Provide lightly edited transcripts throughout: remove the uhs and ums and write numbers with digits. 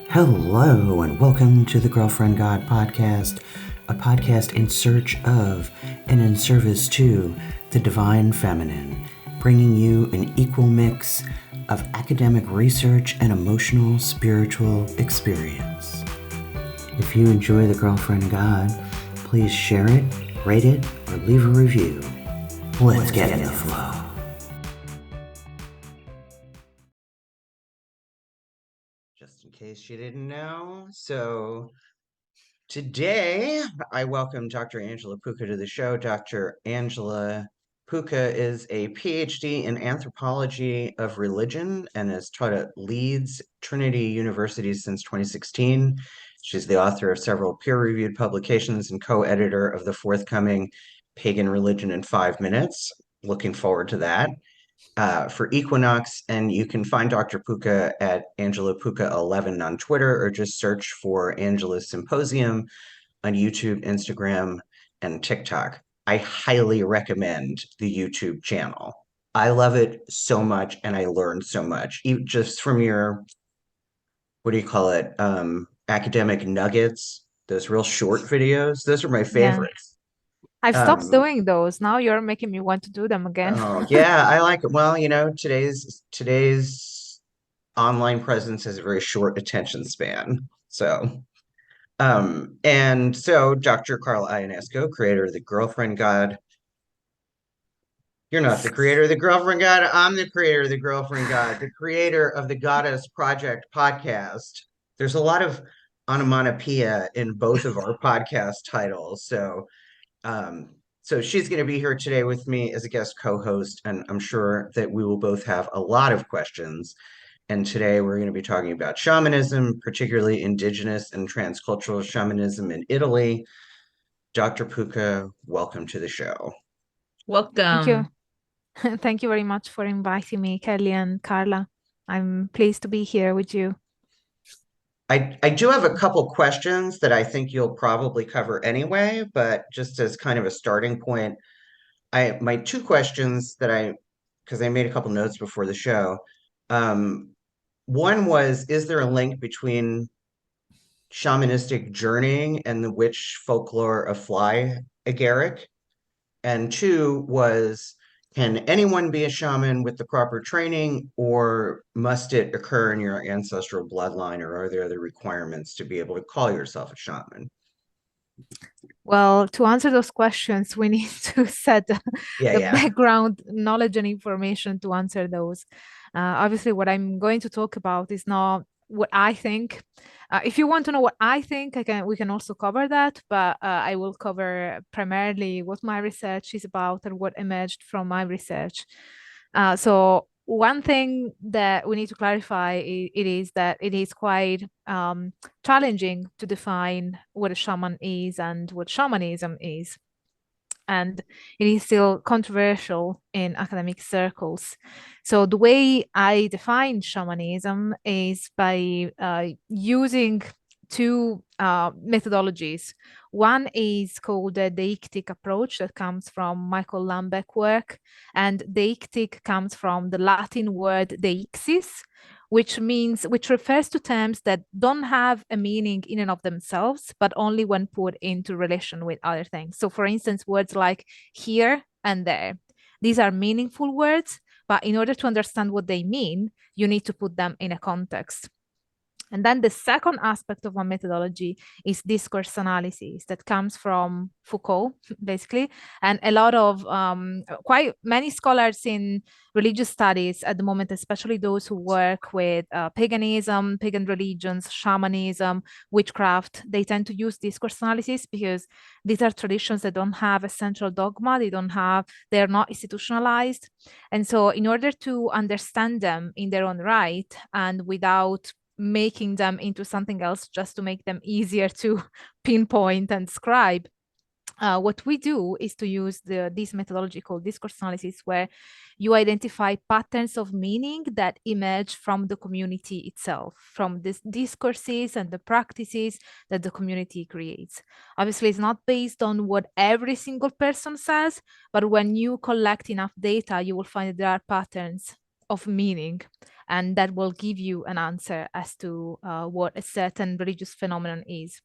Hello, and welcome to the Girlfriend God podcast, a podcast in search of and in service to the divine feminine, bringing you an equal mix of academic research and emotional, spiritual experience. If you enjoy the Girlfriend God, please share it, rate it, or leave a review. Let's get in the flow. Just in case you didn't know, so today I welcome Dr. Angela Puca to the show. Dr. Angela Puca is a Ph.D. in Anthropology of Religion and has taught at Leeds Trinity University since 2016. She's the author of several peer-reviewed publications and co-editor of the forthcoming Pagan Religion in 5 Minutes. Looking forward to that. For Equinox, and you can find Dr. Puca at Angela Puca 11 on Twitter, or just search for Angela's Symposium on YouTube, Instagram, and TikTok. I highly recommend the YouTube channel. I love it so much, and I learned so much, just from your, what do you call it, academic nuggets, those real short videos. Those are my Yeah, favorites. I've stopped Um, doing those. Now you're making me want to do them again. oh yeah, I like it. Well, today's online presence has a very short attention span. So Dr. Carla Ionescu, creator of the Girlfriend God. You're not the creator of the Girlfriend God. I'm the creator of the Girlfriend God, the creator of the Goddess Project podcast. There's a lot of onomatopoeia in both of our podcast titles. So she's going to be here today with me as a guest co-host, and I'm sure that we will both have a lot of questions. And today we're going to be talking about shamanism, particularly indigenous and transcultural shamanism in Italy. Dr. Puca, welcome to the show. Thank you. Welcome. Thank you very much for inviting me, Kelly and Carla. I'm pleased to be here with you. I do have a couple questions that I think you'll probably cover anyway, but just as kind of a starting point, my two questions because I made a couple notes before the show. Um, One was, is there a link between shamanistic journeying and the witch folklore of fly agaric? And two was, can anyone be a shaman with the proper training, or must it occur in your ancestral bloodline, or are there other requirements to be able to call yourself a shaman? Well, to answer those questions, we need to set the Yeah. background knowledge and information to answer those. Obviously, what I'm going to talk about is not what I think. If you want to know what I think, we can also cover that, but I will cover primarily what my research is about and what emerged from my research. So one thing that we need to clarify it is that it is quite challenging to define what a shaman is and what shamanism is. And it is still controversial in academic circles. So the way I define shamanism is by using two methodologies. One is called the deictic approach that comes from Michael Lambeck work, and deictic comes from the Latin word deixis, which refers to terms that don't have a meaning in and of themselves, but only when put into relation with other things. So, for instance, words like here and there. These are meaningful words, but in order to understand what they mean, you need to put them in a context. And then the second aspect of our methodology is discourse analysis that comes from Foucault, basically, and a lot of quite many scholars in religious studies at the moment, especially those who work with paganism, pagan religions, shamanism, witchcraft, they tend to use discourse analysis because these are traditions that don't have a central dogma, they're not institutionalized. And so in order to understand them in their own right and without making them into something else just to make them easier to pinpoint and scribe, what we do is to use this methodology called discourse analysis, where you identify patterns of meaning that emerge from the community itself, from these discourses and the practices that the community creates. Obviously, it's not based on what every single person says, but when you collect enough data, you will find that there are patterns of meaning, and that will give you an answer as to what a certain religious phenomenon is.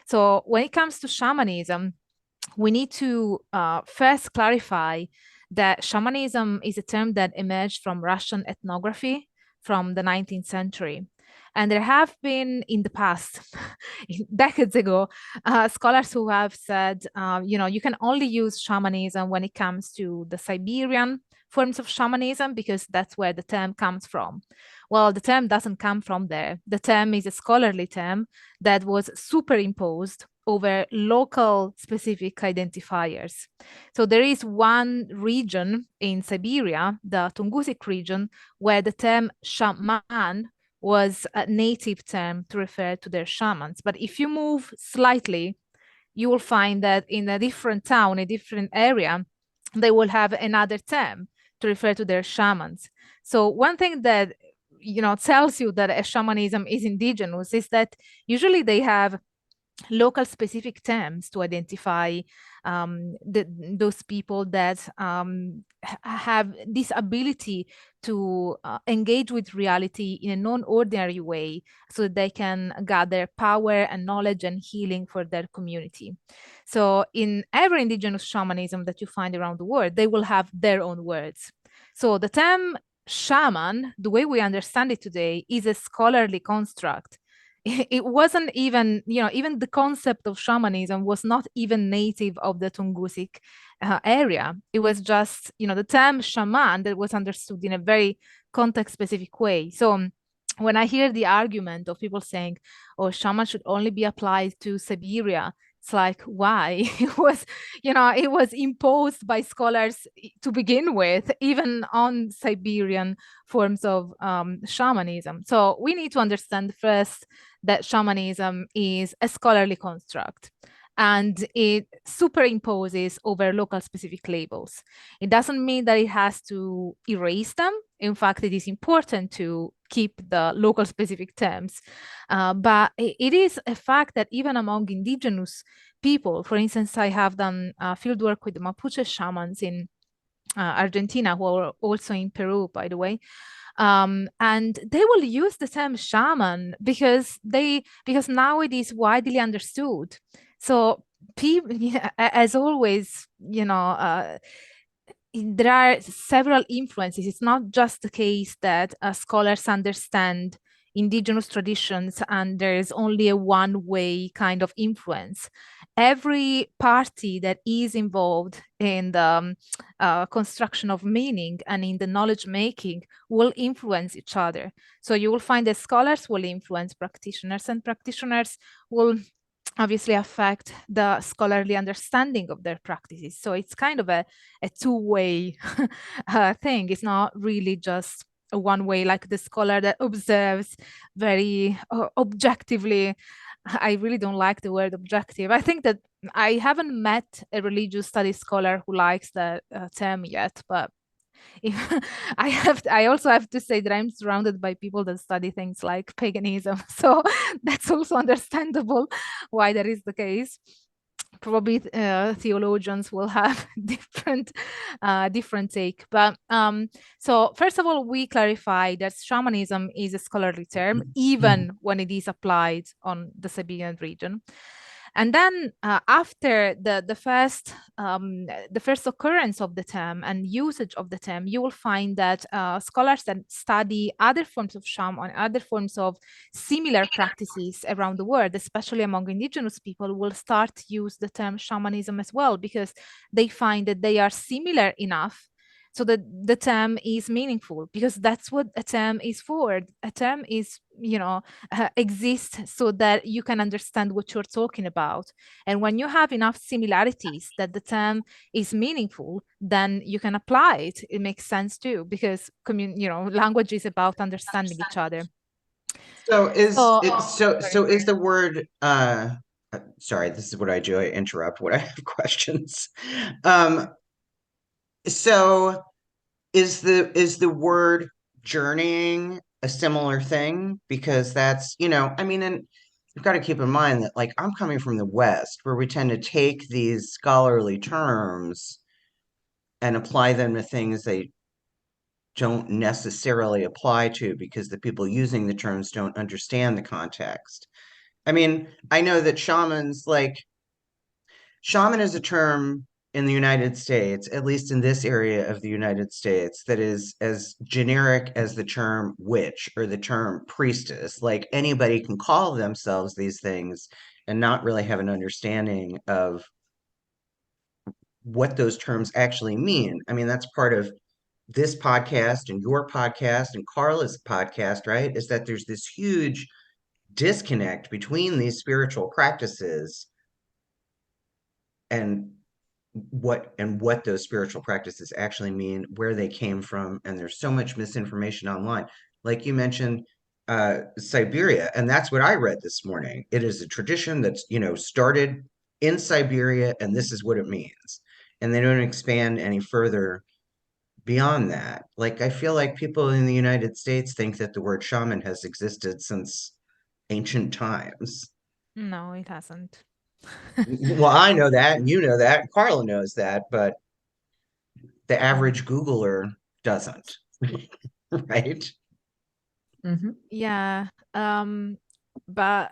So when it comes to shamanism, we need to first clarify that shamanism is a term that emerged from Russian ethnography from the 19th century. And there have been in the past, decades ago, scholars who have said, you can only use shamanism when it comes to the Siberian forms of shamanism because that's where the term comes from. Well, the term doesn't come from there. The term is a scholarly term that was superimposed over local specific identifiers. So there is one region in Siberia, the Tungusic region, where the term shaman was a native term to refer to their shamans. But if you move slightly, you will find that in a different town, a different area, they will have another term to refer to their shamans. So one thing that tells you that a shamanism is indigenous is that usually they have local specific terms to identify those people that have this ability to engage with reality in a non-ordinary way so that they can gather power and knowledge and healing for their community. So in every indigenous shamanism that you find around the world, they will have their own words. So the term shaman, the way we understand it today, is a scholarly construct. It wasn't even, even the concept of shamanism was not even native of the Tungusic area. It was just, the term shaman that was understood in a very context specific way. So when I hear the argument of people saying, oh, shaman should only be applied to Siberia, it's like, why? It was imposed by scholars to begin with, even on Siberian forms of shamanism. So we need to understand first that shamanism is a scholarly construct and it superimposes over local specific labels. It doesn't mean that it has to erase them. In fact, it is important to keep the local specific terms. But it is a fact that even among indigenous people, for instance, I have done fieldwork with the Mapuche shamans in Argentina, who are also in Peru, by the way. And they will use the term shaman because now it is widely understood. So people, as always, there are several influences. It's not just the case that scholars understand indigenous traditions and there's only a one-way kind of influence. Every party that is involved in the construction of meaning and in the knowledge making will influence each other. So you will find that scholars will influence practitioners and practitioners will obviously affect the scholarly understanding of their practices. So it's kind of a two-way thing. It's not really just a one way, like the scholar that observes very objectively. I really don't like the word objective. I think that I haven't met a religious studies scholar who likes that term yet, but if I also have to say that I'm surrounded by people that study things like paganism, so that's also understandable why that is the case. Probably theologians will have different take, but so first of all, we clarify that shamanism is a scholarly term even when it is applied on the Siberian region. And then after the first occurrence of the term and usage of the term, you will find that scholars that study other forms of shaman, other forms of similar practices around the world, especially among indigenous people, will start to use the term shamanism as well, because they find that they are similar enough so that the term is meaningful, because that's what a term is for. A term is, exists so that you can understand what you're talking about. And when you have enough similarities that the term is meaningful, then you can apply it. It makes sense too, because language is about understanding each other. So is So, it so sorry. so is the word sorry, this is what I do. I interrupt when I have questions. So is the word journeying a similar thing? Because that's, I mean, and you've got to keep in mind that like I'm coming from the West where we tend to take these scholarly terms and apply them to things they don't necessarily apply to because the people using the terms don't understand the context. I mean, I know that shaman is a term in the United States, at least in this area of the United States, that is as generic as the term witch or the term priestess. Like anybody can call themselves these things and not really have an understanding of what those terms actually mean. I mean, that's part of this podcast and your podcast and Carla's podcast, right? Is that there's this huge disconnect between these spiritual practices and what those spiritual practices actually mean, where they came from, and there's so much misinformation online. Like you mentioned, Siberia, and that's what I read this morning. It is a tradition that's started in Siberia, and this is what it means, and they don't expand any further beyond that. Like I feel like people in the United States think that the word shaman has existed since ancient times. No, it hasn't. Well, I know that, and you know that, and Carla knows that, but the Yeah. average Googler doesn't, right? Yeah. But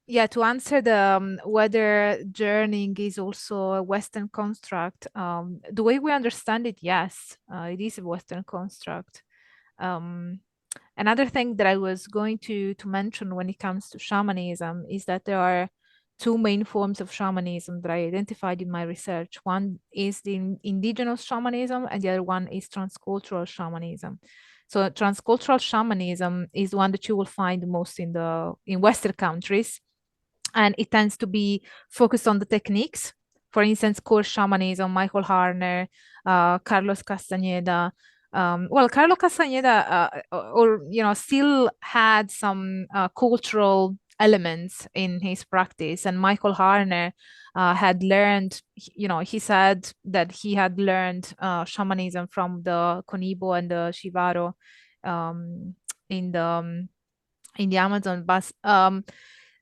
yeah, to answer the whether journeying is also a Western construct, the way we understand it, yes, it is a Western construct. Um, Another thing that I was going to mention when it comes to shamanism is that there are two main forms of shamanism that I identified in my research. One is the indigenous shamanism, and the other one is transcultural shamanism. So transcultural shamanism is the one that you will find most in Western countries, and it tends to be focused on the techniques. For instance, core shamanism, Michael Harner, Carlos Castaneda. Carlos Castaneda, or still had some cultural elements in his practice, and Michael Harner had learned. He said that he had learned shamanism from the Konibo and the Shivaro um, in the Amazon. But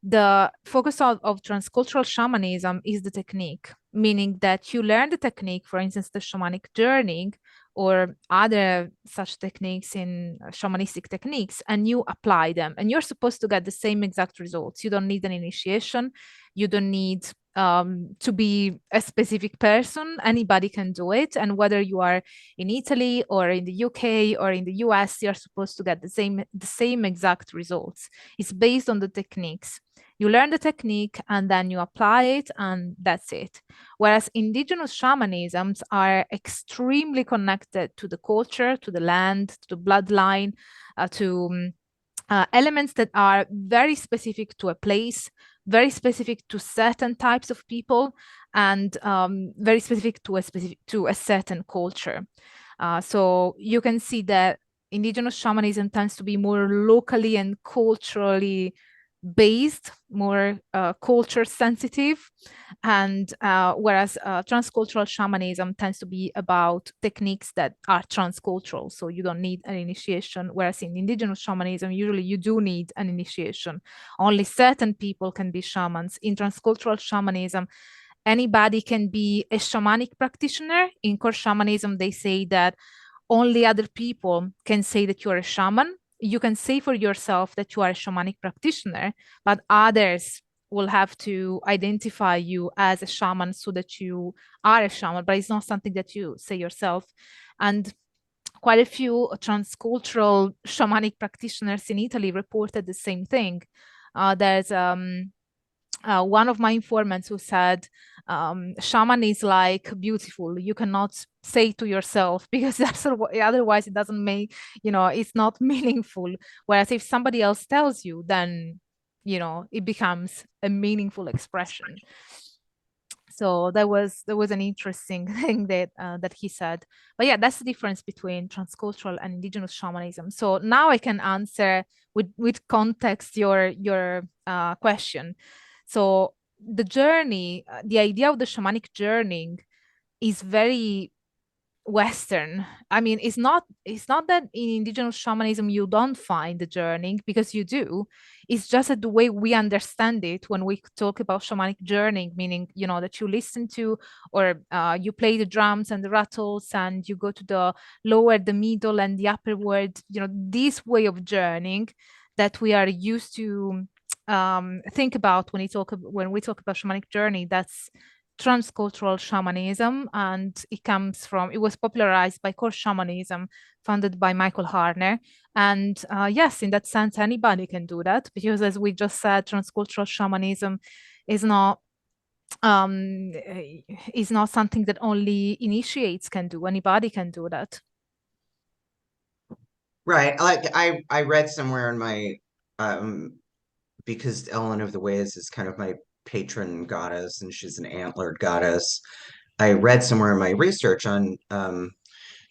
the focus of transcultural shamanism is the technique, meaning that you learn the technique, for instance, the shamanic journeying or other such techniques in shamanistic techniques, and you apply them. And you're supposed to get the same exact results. You don't need an initiation. You don't need to be a specific person. Anybody can do it. And whether you are in Italy or in the UK or in the US, you're supposed to get the same exact results. It's based on the techniques. You learn the technique and then you apply it, and that's it. Whereas indigenous shamanisms are extremely connected to the culture, to the land, to the bloodline, to elements that are very specific to a place, very specific to certain types of people, and very specific to a certain culture. So you can see that indigenous shamanism tends to be more locally and culturally based, more culture sensitive, and whereas transcultural shamanism tends to be about techniques that are transcultural, so you don't need an initiation, whereas in indigenous shamanism usually you do need an initiation. Only certain people can be shamans. In transcultural shamanism, anybody can be a shamanic practitioner. In core shamanism, they say that only other people can say that you're a shaman. You can say for yourself that you are a shamanic practitioner, but others will have to identify you as a shaman so that you are a shaman, but it's not something that you say yourself. And quite a few transcultural shamanic practitioners in Italy reported the same thing. There's one of my informants who said, shaman is like beautiful. You cannot say to yourself because otherwise it doesn't make, it's not meaningful. Whereas if somebody else tells you, then, it becomes a meaningful expression. So that was an interesting thing that he said. But yeah, that's the difference between transcultural and indigenous shamanism. So now I can answer with context your question. So the journey, the idea of the shamanic journeying is very Western. I mean, it's not that in indigenous shamanism you don't find the journeying, because you do. It's just that the way we understand it when we talk about shamanic journeying, meaning, that you listen to, or you play the drums and the rattles, and you go to the lower, the middle, and the upper world. This way of journeying that we are used to think about when we talk about shamanic journey. That's transcultural shamanism, and it was popularized by core shamanism, founded by Michael Harner. And yes, in that sense, anybody can do that, because as we just said, transcultural shamanism is not um is not something that only initiates can do. Anybody can do that. Right. Like I read somewhere in my um because Ellen of the Ways is kind of my patron goddess and she's an antlered goddess. I read somewhere in my research on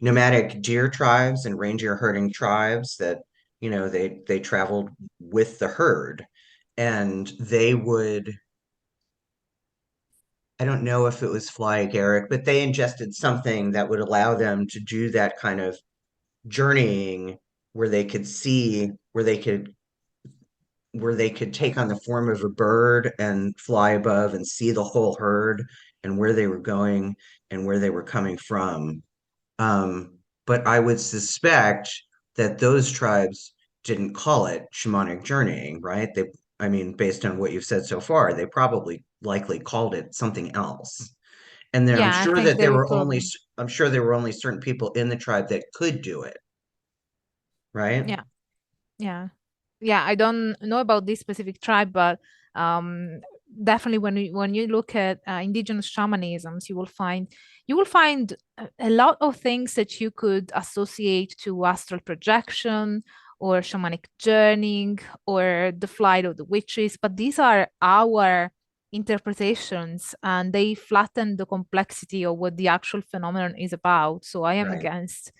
nomadic deer tribes and reindeer herding tribes that, they traveled with the herd and they would, I don't know if it was fly agaric, but they ingested something that would allow them to do that kind of journeying where they could see, where they could take on the form of a bird and fly above and see the whole herd and where they were going and where they were coming from. But I would suspect that those tribes didn't call it shamanic journeying, right? I mean, based on what you've said so far, they probably likely called it something else. And then Yeah, I think they would probably. I'm sure there were only certain people in the tribe that could do it, right? Yeah. Yeah. Yeah, I don't know about this specific tribe, but um, definitely when you look at indigenous shamanisms, you will find a lot of things that you could associate to astral projection or shamanic journeying or the flight of the witches, but these are our interpretations, and they flatten the complexity of what the actual phenomenon is about. So I am Right. against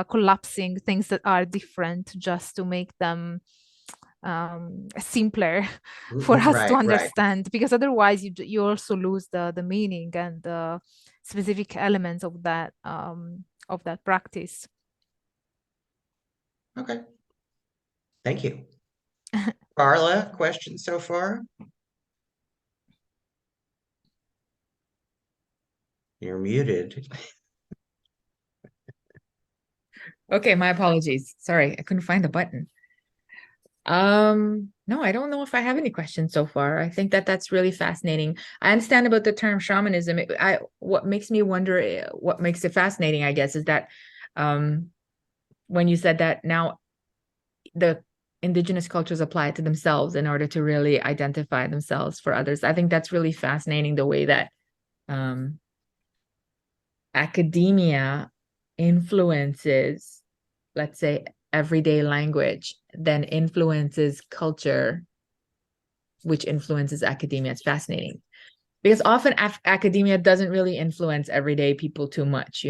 collapsing things that are different just to make them simpler for us to Right, right. understand, because otherwise you also lose the meaning and the specific elements of that practice. Okay. Thank you. Carla, questions so far? You're muted. Okay, my apologies. Sorry, I couldn't find the button. No, I don't know if I have any questions so far. I think that that's really fascinating. I understand about the term shamanism. What makes me wonder, what makes it fascinating, I guess, is that um, when you said that now the indigenous cultures apply it to themselves in order to really identify themselves for others. I think that's really fascinating, the way that um, academia influences, let's say, everyday language, then influences culture, which influences academia. It's fascinating because often academia doesn't really influence everyday people too much,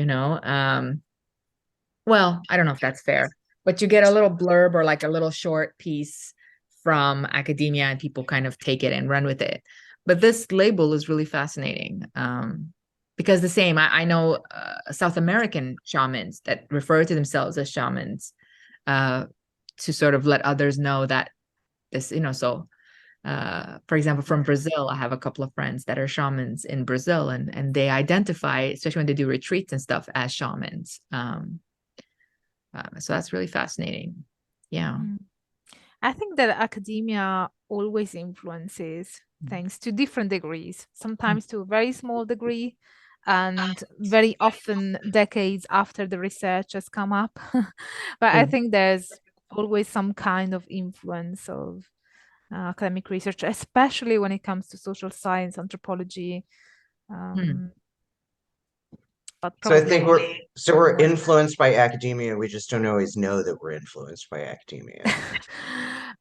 well, I don't know if that's fair, but you get a little blurb or like a little short piece from academia and people kind of take it and run with it. But this label is really fascinating, because the same, I know South American shamans that refer to themselves as shamans, to sort of let others know that this, so for example, from Brazil, I have a couple of friends that are shamans in Brazil, and they identify, especially when they do retreats and stuff, as shamans. So that's really fascinating. Yeah. Mm. I think that academia always influences things to different degrees, sometimes to a very small degree, and very often decades after the research has come up. But I Mm. think there's always some kind of influence of academic research, especially when it comes to social science, anthropology, Mm. um, but So I think probably we're more. influenced by academia. We just don't always know that we're influenced by academia.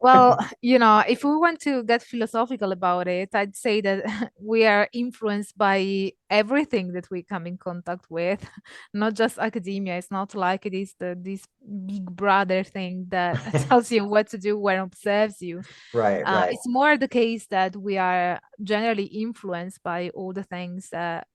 Well, if we want to get philosophical about it, I'd say that we are influenced by everything that we come in contact with, not just academia. It's not like it is this big brother thing that tells you what to do, where observes you. Right, right. It's more the case that we are generally influenced by all the things that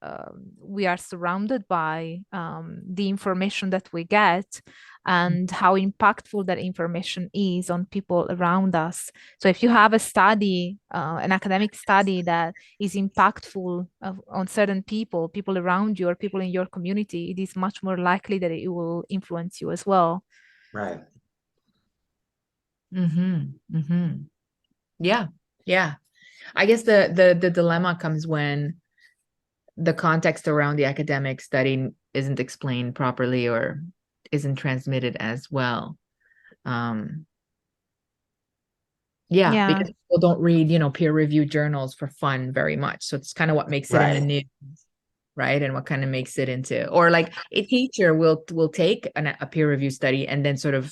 we are surrounded by, the information that we get, and how impactful that information is on people around us. So if you have a study, an academic study that is impactful on certain people around you or people in your community, it is much more likely that it will influence you as well. Right. Yeah. I guess the dilemma comes when the context around the academic study isn't explained properly or isn't transmitted as well. Yeah. Because people don't read, peer-reviewed journals for fun very much. So it's kind of what makes it in the news, right? And what kind of makes it into, or like a teacher will take a peer review study and then sort of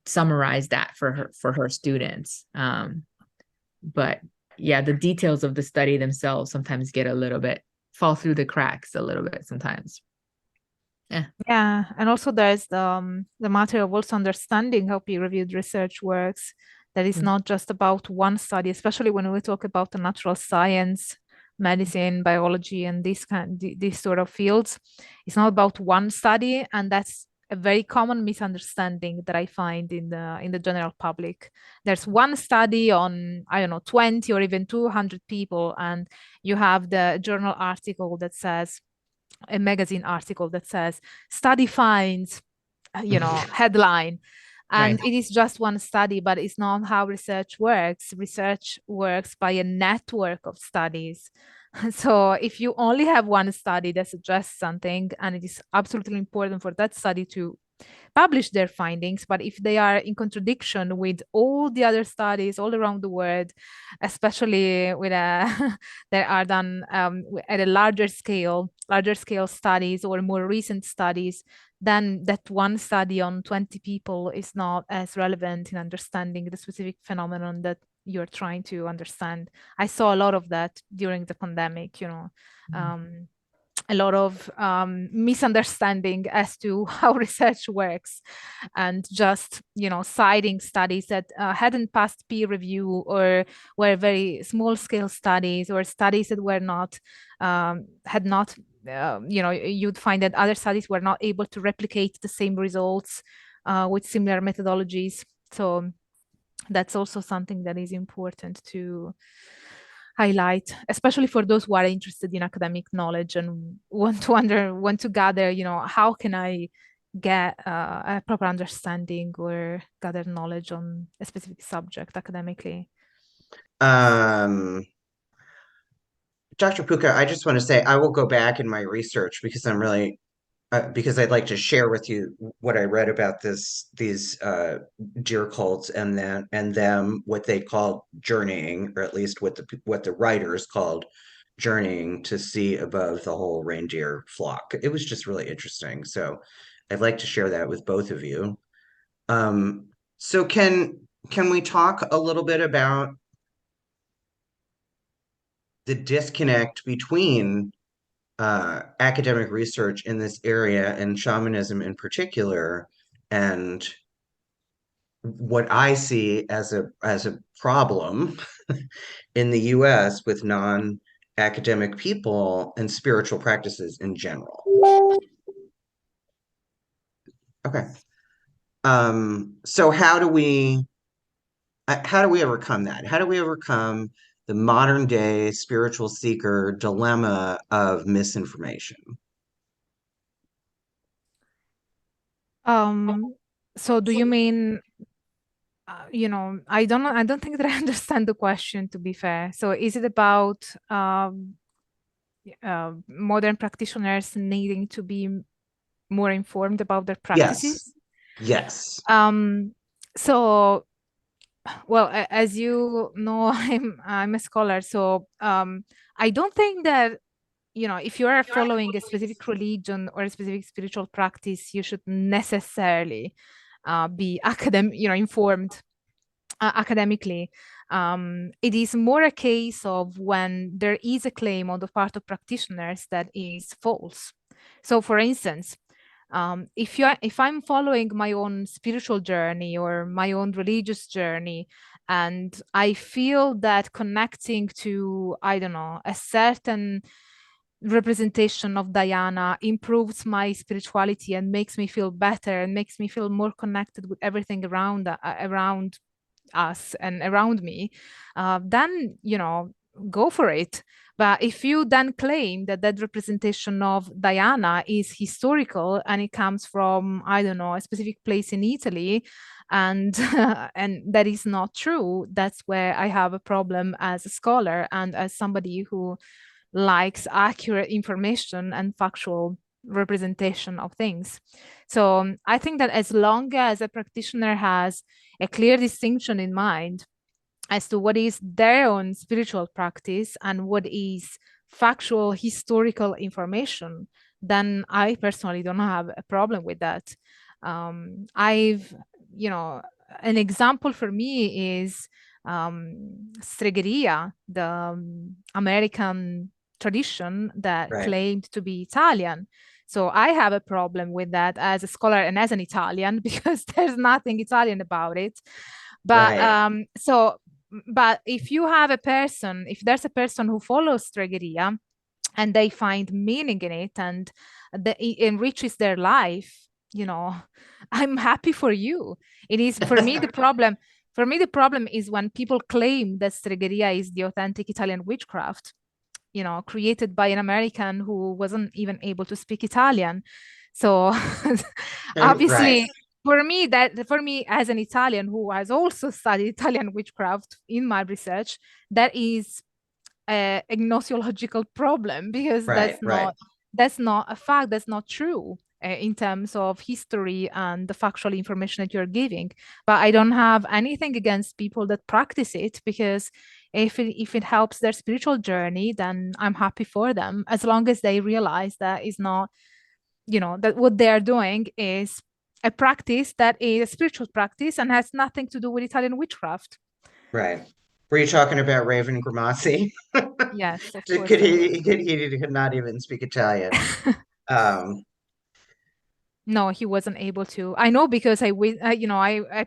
summarize that for her students. But yeah, the details of the study themselves sometimes get a little bit, fall through the cracks a little bit sometimes. Yeah, and also there's the matter of also understanding how peer-reviewed research works. That is not just about one study, especially when we talk about the natural science, medicine, biology, and these sort of fields. It's not about one study, and that's a very common misunderstanding that I find in the general public. There's one study on, I don't know, 20 or even 200 people, and you have the journal article that says, a magazine article that says study finds, headline, and it is just one study, but it's not how research works. Research works by a network of studies. So if you only have one study that suggests something, and it is absolutely important for that study to publish their findings, but if they are in contradiction with all the other studies all around the world, especially with that are done at a larger scale studies or more recent studies, then that one study on 20 people is not as relevant in understanding the specific phenomenon that you're trying to understand. I saw a lot of that during the pandemic, a lot of misunderstanding as to how research works, and just citing studies that hadn't passed peer review, or were very small scale studies, or studies that were not had not you'd find that other studies were not able to replicate the same results with similar methodologies. So that's also something that is important to highlight, especially for those who are interested in academic knowledge and want to gather, how can I get a proper understanding or gather knowledge on a specific subject academically. Dr. Puca, I just want to say I will go back in my research because I'm really because I'd like to share with you what I read about these deer cults and them what they called journeying, or at least what the writers called journeying to see above the whole reindeer flock. It was just really interesting. So I'd like to share that with both of you. So can we talk a little bit about the disconnect between academic research in this area and shamanism in particular, and what I see as a problem in the US with non-academic people and spiritual practices in general. Okay. So how do we overcome that? How do we overcome the modern day spiritual seeker dilemma of misinformation? So do you mean, I don't think that I understand the question, to be fair. So is it about modern practitioners needing to be more informed about their practices? Yes. So, well, as you know, I'm a scholar, so I don't think that, if you are following a specific religion or a specific spiritual practice, you should necessarily be informed academically. It is more a case of when there is a claim on the part of practitioners that is false. So, for instance, if I'm following my own spiritual journey or my own religious journey, and I feel that connecting to, I don't know, a certain representation of Diana improves my spirituality and makes me feel better and makes me feel more connected with everything around us and around me, then, go for it. But if you then claim that that representation of Diana is historical and it comes from, I don't know, a specific place in Italy, and and that is not true, that's where I have a problem as a scholar and as somebody who likes accurate information and factual representation of things. So I think that as long as a practitioner has a clear distinction in mind as to what is their own spiritual practice and what is factual historical information, then I personally don't have a problem with that. I've, an example for me is Stregheria, the American tradition that Right. claimed to be Italian. So I have a problem with that as a scholar and as an Italian because there's nothing Italian about it. But Right. but if you have a person, if there's a person who follows Stregheria and they find meaning in it and it enriches their life, I'm happy for you. It is for me the problem. For me, the problem is when people claim that Stregheria is the authentic Italian witchcraft, created by an American who wasn't even able to speak Italian. So Right. obviously, for me as an Italian who has also studied Italian witchcraft in my research, that is a gnoseological problem because Right. Right. that's not a fact, that's not true in terms of history and the factual information that you're giving. But I don't have anything against people that practice it, because if it helps their spiritual journey, then I'm happy for them, as long as they realize that is not, that what they're doing is a practice that is a spiritual practice and has nothing to do with Italian witchcraft. Right. Were you talking about Raven Grimassi? Yes, of Could course I was. he could not even speak Italian. Um, No, he wasn't able to. I know because I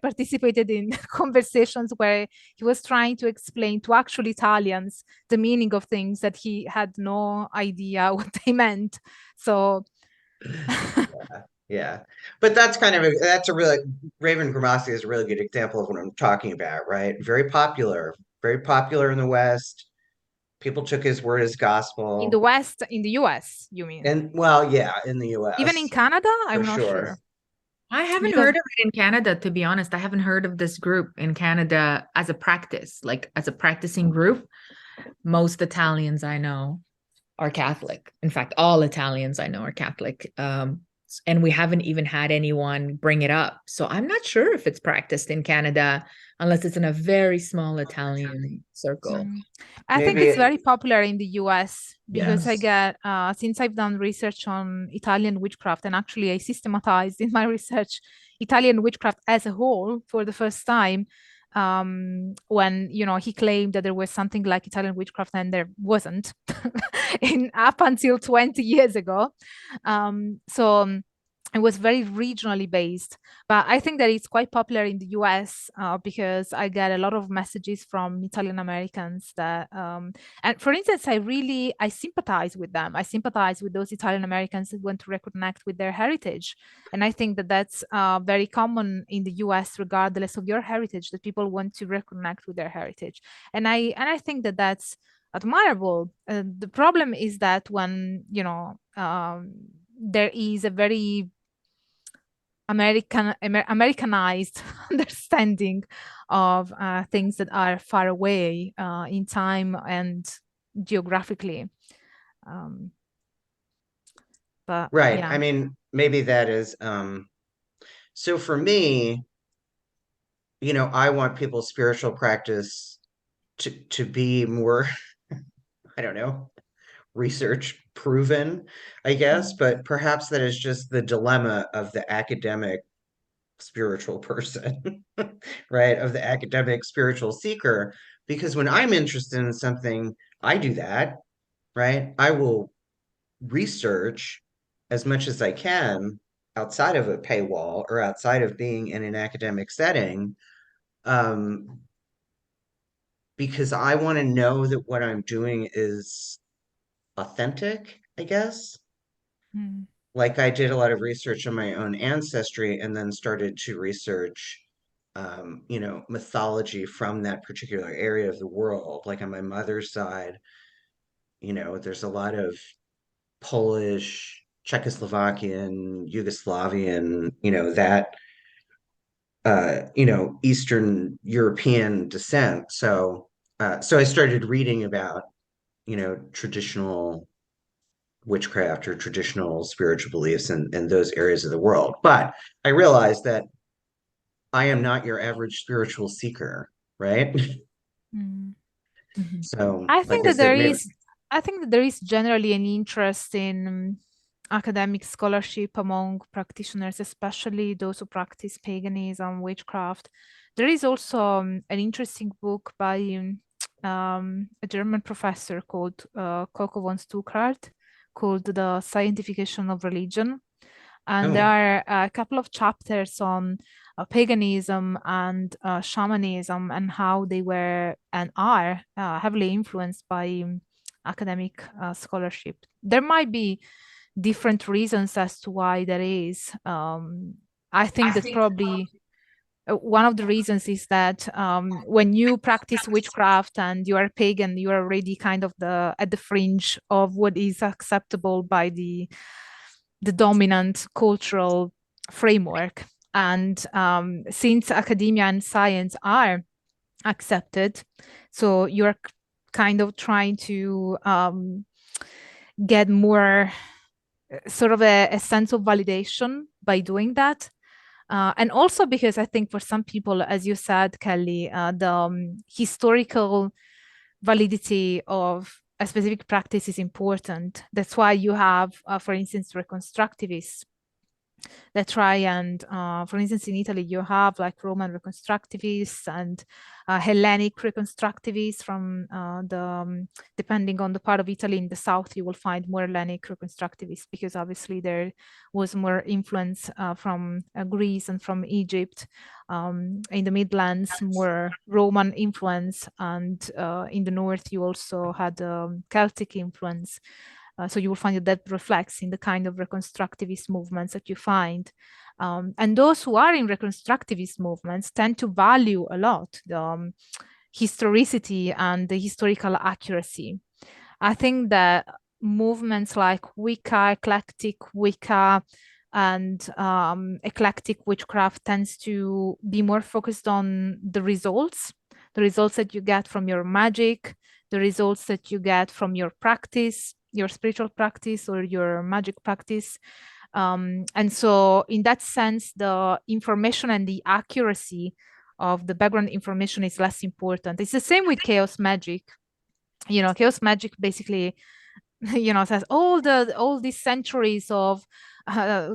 participated in conversations where he was trying to explain to actual Italians the meaning of things that he had no idea what they meant. So yeah. But that's kind of that's a really Raven Grimassi is a really good example of what I'm talking about, right? Very popular in the West. People took his word as in the gospel. West, in the US, you mean? And well, yeah, in the Even in US Canada? for I'm not sure. sure. I haven't Because heard of it in Canada, to be honest. I haven't heard of this group in Canada as a practice, like as a practicing group. Most Italians I know are Catholic. In fact, all Italians I know are Catholic. And we haven't even had anyone bring it up. So I'm not sure if it's practiced in Canada, unless it's in a very small Italian circle. I think it's Maybe very popular in the US because I yes. get, since I've done research on Italian witchcraft, and actually I systematized in my research Italian witchcraft as a whole for the first time, when, he claimed that there was something like Italian witchcraft and there wasn't in up until 20 years ago. So it was very regionally based, but I think that it's quite popular in the US because I get a lot of messages from Italian Americans that, and for instance, I sympathize with them. I sympathize with those Italian Americans that want to reconnect with their heritage. And I think that that's very common in the US, regardless of your heritage, that people want to reconnect with their heritage. And I think that that's admirable. The problem is that when, there is a very Americanized understanding of things that are far away in time and geographically. Um, but Right. yeah, I mean, maybe that is so for me, I want people's spiritual practice to be more, I don't know, research proven, I guess, but perhaps that is just the dilemma of the academic spiritual person, right? Of the academic spiritual seeker. Because when I'm interested in something, I do that, right? I will research as much as I can outside of a paywall or outside of being in an academic setting, um, because I want to know that what I'm doing is authentic, I guess. Mm. Like I did a lot of research on my own ancestry and then started to research, mythology from that particular area of the world. Like on my mother's side, there's a lot of Polish, Czechoslovakian, Yugoslavian, Eastern European descent. So I started reading about, traditional witchcraft or traditional spiritual beliefs in those areas of the world. But I realized that I am not your average spiritual seeker, right? Mm. Mhm. So, I like think I that said, there maybe. is, I think that there is generally an interest in academic scholarship among practitioners, especially those who practice paganism, witchcraft. There is also an interesting book by a German professor called Coco von Stuckrad called The Scientification of Religion. And there Oh, are a couple of chapters on paganism and shamanism and how they were and are heavily influenced by academic scholarship. There might be different reasons as to why that is. I think that probably one of the reasons is that when you practice witchcraft and you are a pagan, you are already kind of at the fringe of what is acceptable by the dominant cultural framework. And since academia and science are accepted, so you're kind of trying to get more sort of a sense of validation by doing that. And also because I think for some people, as you said, Kelly, the historical validity of a specific practice is important. That's why you have, for instance, reconstructivists that try and, for instance, in Italy, you have like Roman reconstructivists and Hellenic reconstructivists from depending on the part of Italy. In the south, you will find more Hellenic reconstructivists because obviously there was more influence from Greece and from Egypt. In the Midlands, more Roman influence, and in the north, you also had Celtic influence. So you will find that that reflects in the kind of reconstructivist movements that you find. And those who are in reconstructivist movements tend to value a lot the historicity and the historical accuracy. I think that movements like Wicca, eclectic Wicca, and eclectic witchcraft tends to be more focused on the results that you get from your magic, the results that you get from your practice, your spiritual practice or your magic practice. And so in that sense, the information and the accuracy of the background information is less important. It's the same with chaos magic. Chaos magic basically says all these centuries of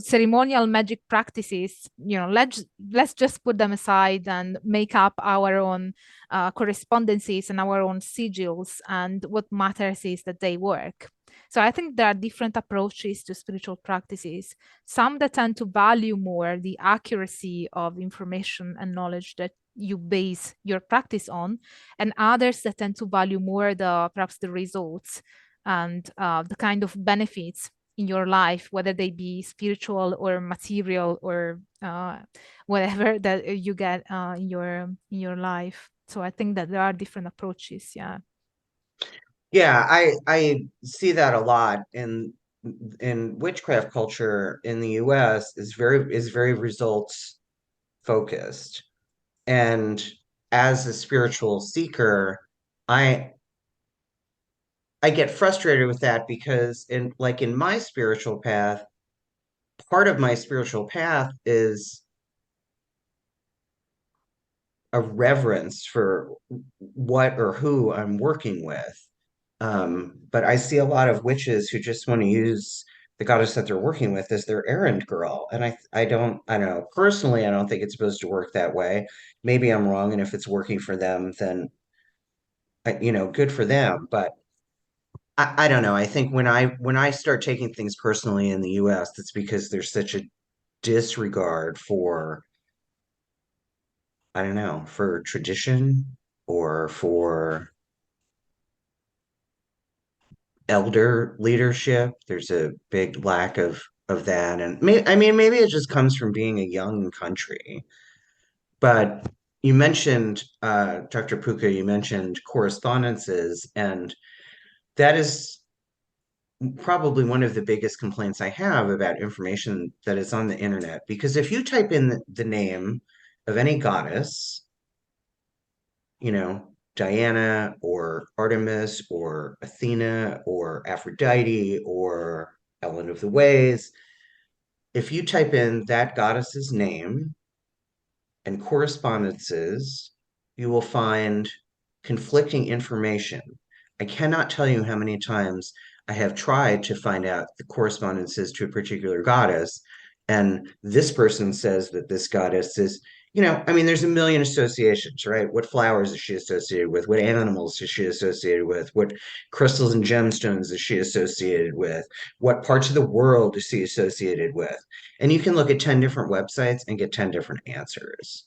ceremonial magic practices, let's just put them aside and make up our own correspondences and our own sigils, and what matters is that they work. So I think there are different approaches to spiritual practices, some that tend to value more the accuracy of information and knowledge that you base your practice on, and others that tend to value more perhaps the results and the kind of benefits in your life, whether they be spiritual or material or whatever that you get in your life. So I think that there are different approaches. Yeah. yeah, I see that a lot in witchcraft culture in the US is very results focused. And as a spiritual seeker, I I get frustrated with that because in my spiritual path, part of my spiritual path is a reverence for what or who I'm working with. But I see a lot of witches who just want to use the goddess that they're working with is their errand girl. And I don't know. Personally, I don't think it's supposed to work that way. Maybe I'm wrong, and if it's working for them, then good for them. But I don't know. I think when I start taking things personally in the US, it's because there's such a disregard for, I don't know, for tradition or for elder leadership. There's a big lack of that. And I mean, maybe it just comes from being a young country. But you mentioned, Dr. Puca, you mentioned correspondences, and that is probably one of the biggest complaints I have about information that is on the internet. Because if you type in the name of any goddess, you know, Diana or Artemis or Athena or Aphrodite or Ellen of the Ways, if you type in that goddess's name and correspondences, you will find conflicting information. I cannot tell you how many times I have tried to find out the correspondences to a particular goddess, and this person says that this goddess is, I mean, there's a million associations, right? What flowers is she associated with? What animals is she associated with? What crystals and gemstones is she associated with? What parts of the world is she associated with? And you can look at 10 different websites and get 10 different answers.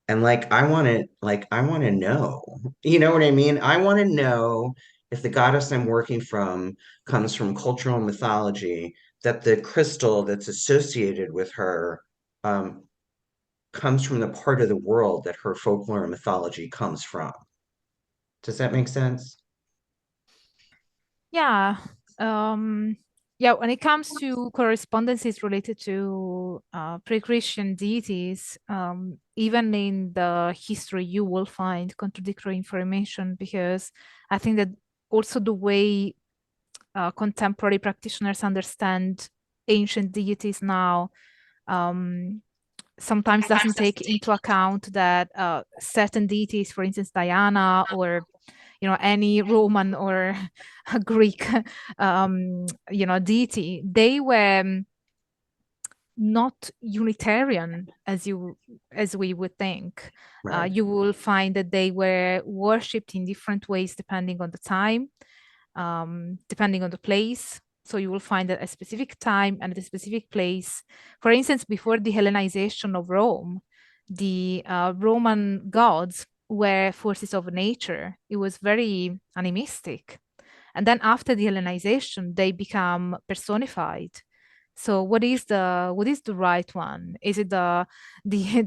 And I want to know. You know what I mean? I want to know if the goddess I'm working from comes from cultural mythology, that the crystal that's associated with her um, comes from the part of the world that her folklore and mythology comes from. Does that make sense? Yeah. Yeah, when it comes to correspondences related to pre-Christian deities, even in the history, you will find contradictory information, because I think that also the way contemporary practitioners understand ancient deities now sometimes doesn't take into account that certain deities, for instance, Diana, or any Roman or Greek deity, they were not Unitarian as we would think. Right. You will find that they were worshipped in different ways depending on the time, depending on the place. So you will find that at a specific time and at a specific place. For instance, before the Hellenization of Rome, the Roman gods were forces of nature. It was very animistic. And then after the Hellenization, they become personified. So what is the right one? Is it the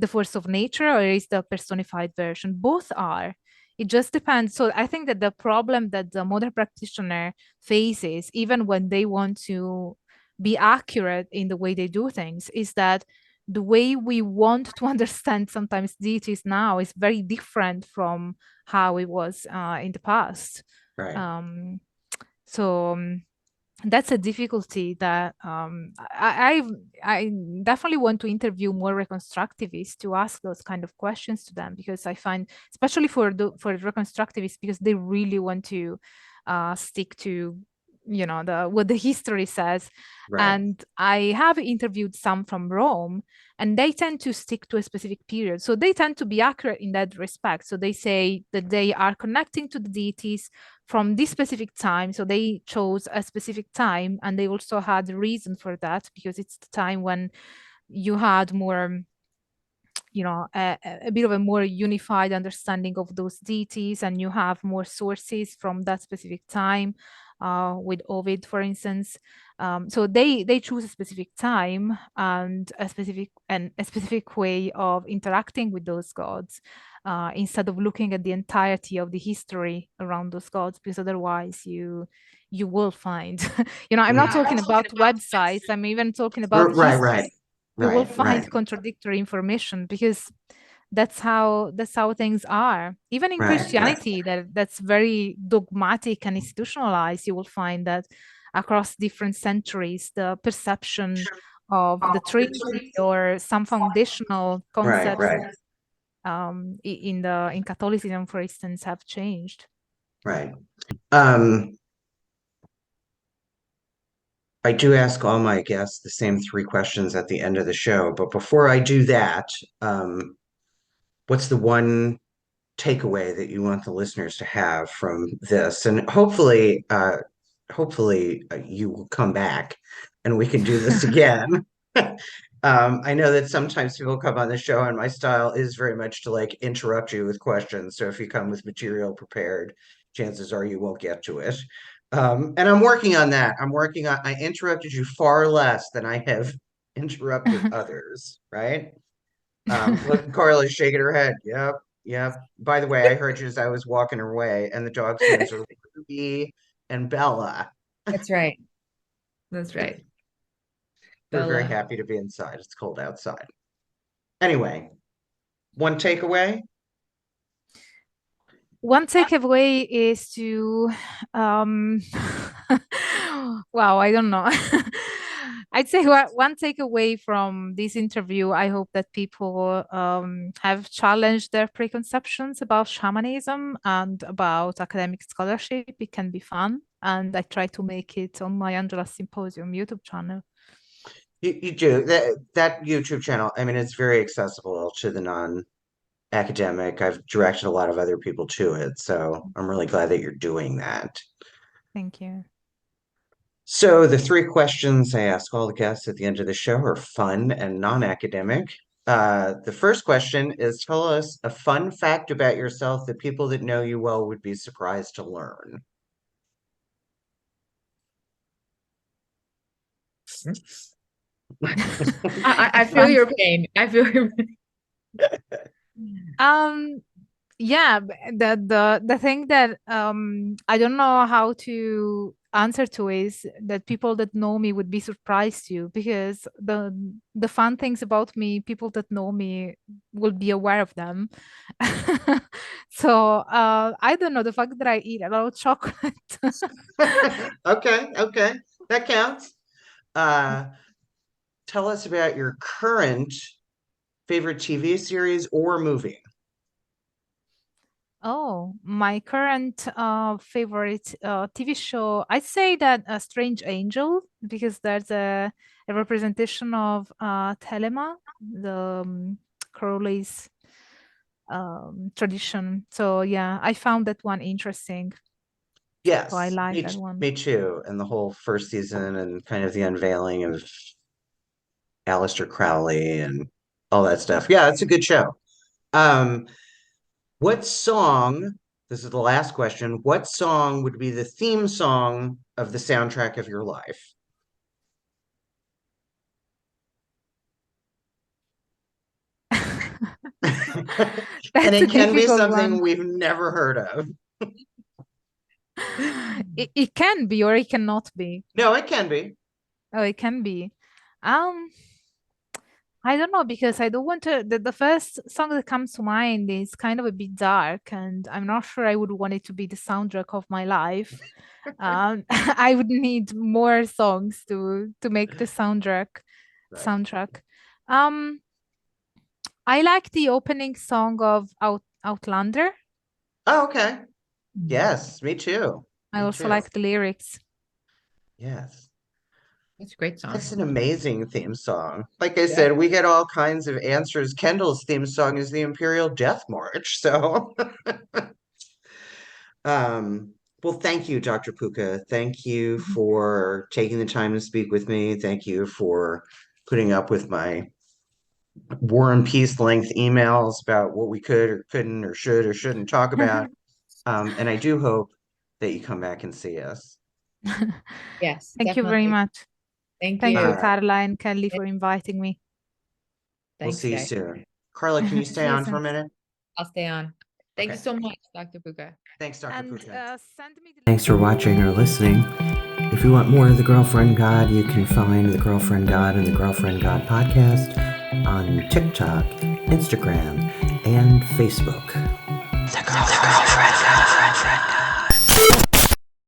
force of nature, or is the personified version? Both are. It just depends. So I think that the problem that the modern practitioner faces, even when they want to be accurate in the way they do things, is that the way we want to understand sometimes deities now is very different from how it was in the past. Right. So that's a difficulty that I definitely want to interview more reconstructivists to ask those kind of questions to them, because I find, especially for reconstructivists, because they really want to stick to what the history says. Right. And I have interviewed some from Rome, and they tend to stick to a specific period, so they tend to be accurate in that respect. So they say that they are connecting to the deities from this specific time, so they chose a specific time, and they also had a reason for that, because it's the time when you had more a bit of a more unified understanding of those deities, and you have more sources from that specific time, with Ovid, for instance. So they choose a specific time and a specific way of interacting with those gods, instead of looking at the entirety of the history around those gods, because otherwise you will find I'm not talking about websites, I'm even talking about Right. You will Right. find contradictory information, because that's how things are. Even in Christianity, that's very dogmatic and institutionalized. You will find that across different centuries, the perception of the Trinity or some foundational concepts in Catholicism, for instance, have changed. Right. I do ask all my guests the same three questions at the end of the show, but before I do that, what's the one takeaway that you want the listeners to have from this? And hopefully you will come back and we can do this again. I know that sometimes people come on the show and my style is very much to like interrupt you with questions. So if you come with material prepared, chances are you won't get to it. And I'm working on that. I interrupted you far less than I have interrupted others, right? Look, Carla's shaking her head. Yep, yep. By the way, I heard you as I was walking away, and the dog's names are Ruby and Bella. That's right. That's right. They're very Bella. happy to be inside. It's cold outside. Anyway, one takeaway. One takeaway is to, wow, I don't know. I'd say one takeaway from this interview, I hope that people have challenged their preconceptions about shamanism and about academic scholarship. It can be fun. And I try to make it on my Angela Symposium YouTube channel. You do that YouTube channel. I mean, it's very accessible to the non-academic. I've directed a lot of other people to it, so I'm really glad that you're doing that. Thank you. So the three questions I ask all the guests at the end of the show are fun and non-academic. The first question is, tell us a fun fact about yourself that people that know you well would be surprised to learn. I feel your pain. I feel your pain. Yeah, the thing that I don't know how to answer to is that people that know me would be surprised to, because the fun things about me, people that know me will be aware of them. So I don't know, the fact that I eat a lot of chocolate. Okay, that counts. Tell us about your current favorite TV series or movie. Oh, my current favorite TV show, I'd say that Strange Angel, because there's a representation of Telema, the Crowley's tradition. So yeah, I found that one interesting. Yes, So I like that one. me too. And the whole first season and kind of the unveiling of Aleister Crowley and all that stuff. Yeah, it's a good show. What song, this is the last question, what song would be the theme song of the soundtrack of your life? And it can be something one. we've never heard of. It can be, or it cannot be. No, it can be. Oh, it can be. I don't know, because I don't want to. The first song that comes to mind is kind of a bit dark, and I'm not sure I would want it to be the soundtrack of my life. I would need more songs to make the soundtrack. Right. I like the opening song of Outlander. Oh, okay. Yes, me too. I also like the lyrics. Yes. It's a great song. It's an amazing theme song. Like I said, we get all kinds of answers. Kendall's theme song is the Imperial Death March. So, well, thank you, Dr. Puca. Thank you for taking the time to speak with me. Thank you for putting up with my War and Peace length emails about what we could or couldn't or should or shouldn't talk about. And I do hope that you come back and see us. Yes. Thank you very much. Thank you, you. Carla and Kelly, for inviting me. We'll see you soon. Carla, can you stay on for a minute? I'll stay on. Thank you so much, Dr. Puca. Thanks, Dr. Puca. Thanks for watching or listening. If you want more of The Girlfriend God, you can find The Girlfriend God and The Girlfriend God podcast on TikTok, Instagram, and Facebook. The Girlfriend.